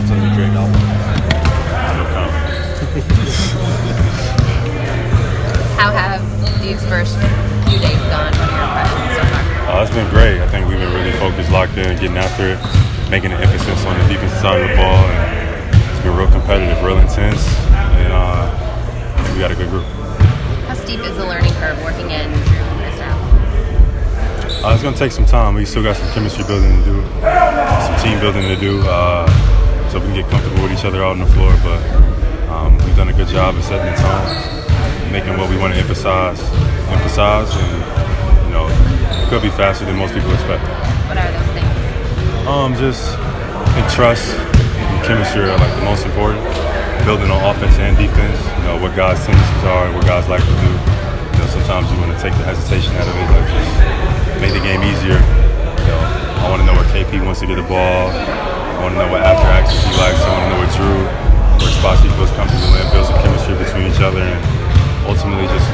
thoughts on the Drake album? No comment. How have these first few days gone? What are your impressions so far? It's been great. I think we've been really focused, locked in, getting after it, making an emphasis on the defensive side of the ball. And it's been real competitive, real intense, and we got a good group. How steep is the learning curve working in Jrue and his style? It's going to take some time. We still got some chemistry building to do, some team building to do, so we can get comfortable with each other out on the floor. But we've done a good job of setting the tone, making what we want to emphasize, and it could be faster than most people expect. What are those things? I think trust and chemistry are like the most important. Building on offense and defense, what guys' tendencies are and what guys like to do. Sometimes you want to take the hesitation out of it, like just make the game easier. I want to know where KP wants to get the ball. I want to know what after actions he likes. I want to know what where spots he feels comfortable in, build some chemistry between each other, and ultimately just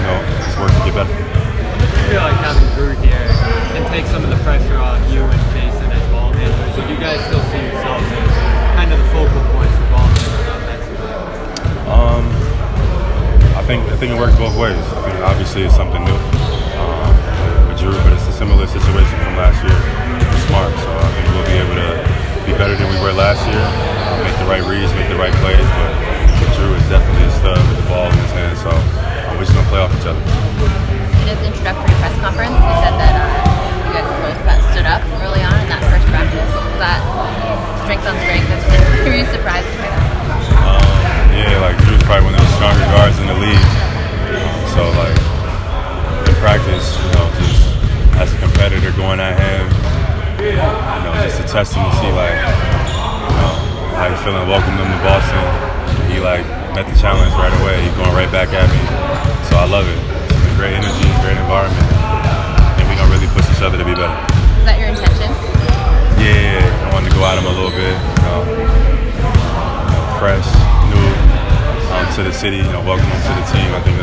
work to get better. I feel like having Jrue here and take some of the pressure off you and Jason as ball handlers. Do you guys still see yourselves as kind of the focal points for ball handlers offensively? I think it works both ways. I think obviously it's something new with Jrue, but it's a similar situation from last year with Smart. So I think we'll be able to be better than we were last year, make the right reads, make the right plays. But Jrue is definitely a stud with the ball in his hand, so we're just going to play off each other. In his introductory press conference, he said that you guys both stood up early on in that first practice. Was that strength on strength? Were you surprised by that? Yeah, Jrue's probably one of the stronger guards in the league. So in practice, just as a competitor going at him, just a testing to see how he's feeling. Welcome him to Boston. He met the challenge right away. He's going right back at me. So I love it. It's great energy, great environment, and we're gonna really push each other to be better. Is that your intention? Yeah, I wanted to go at him a little bit. Fresh, new, to the city. Welcome him to the team. I think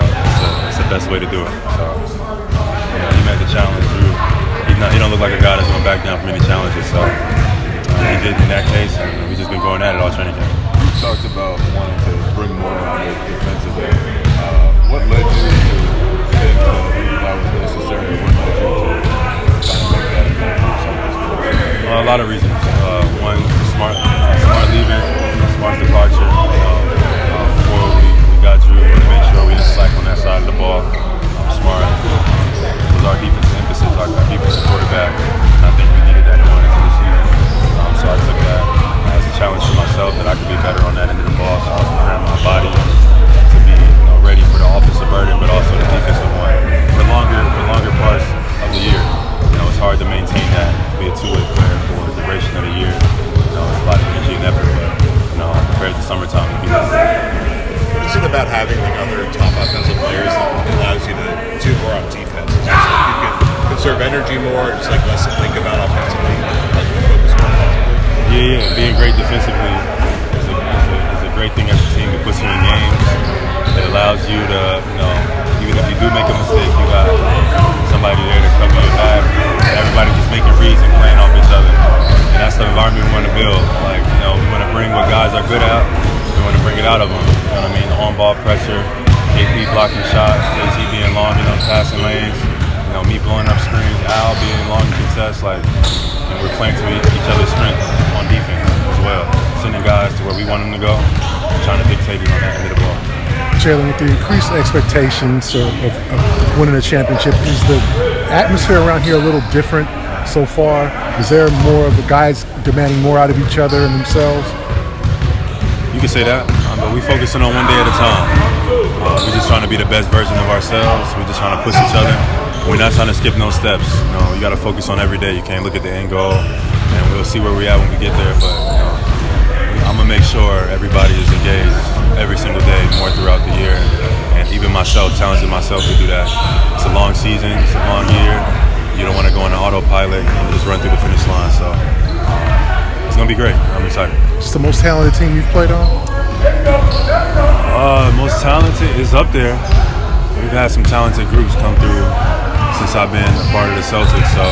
it's the best way to do it. So he met the challenge. Jrue, he don't look like a guy that's gonna back down from any challenges. So he did in that case, and we just been going at it all training camp. You talked about wanting to bring more on the defensive end. What led you to think that was necessary? What led you to kind of make that important? A lot of reasons. One, smart leaving, smart departure. Before we got Jrue, we wanted to make sure we didn't slack on that side of the ball. Smart was our defensive emphasis, our defensive quarterback. And I think we needed that going into the season. So I took that as a challenge for myself that I could be better on that end of the ball. So I was preparing my body to be ready for the offensive burden, but also the defensive one for longer parts of the year. It's hard to maintain that, to be a two-way player for the duration of the year. It's a lot of energy and effort, but compared to summertime, it'd be less. What is it about having other top offensive players that allows you to do more on defense? It's just you can conserve energy more, just less to think about offensively, focus more offensively. Yeah, being great defensively is a great thing as a team. It puts you in games. It allows you to, even if you do make a mistake, you got somebody there to cover your back. Everybody just making reads and playing off each other. And that's the environment we want to build. We want to bring what guys are good at. We want to bring it out of them. The on-ball pressure, KP blocking shots, JC being long, passing lanes. Me blowing up screens, Al being long contests. And we're playing to each other's strengths on defense as well. Sending guys to where we want them to go, trying to dictate it on that end of the ball. Jaylen, with the increased expectations of winning a championship, is the atmosphere around here a little different so far? Is there more of the guys demanding more out of each other and themselves? You can say that, but we're focusing on one day at a time. We're just trying to be the best version of ourselves. We're just trying to push each other. We're not trying to skip no steps. You got to focus on every day. You can't look at the end goal, and we'll see where we're at when we get there. But I'm gonna make sure everybody is engaged every single day, more throughout the year, and even myself, challenging myself to do that. It's a long season, it's a long year. You don't want to go on an autopilot and just run through the finish line. So it's gonna be great. I'm excited. It's the most talented team you've played on? Most talented is up there. We've had some talented groups come through since I've been a part of the Celtics, so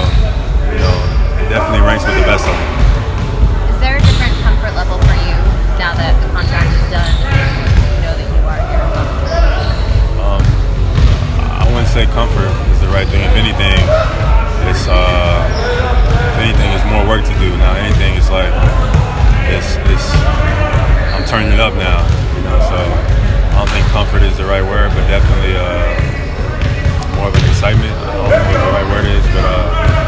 it definitely ranks with the best of them. Is there a different comfort level for you say comfort is the right thing. If anything, it's more work to do. Now anything is like I'm turning it up now, so I don't think comfort is the right word, but definitely more of an excitement. I don't know what the right word is, but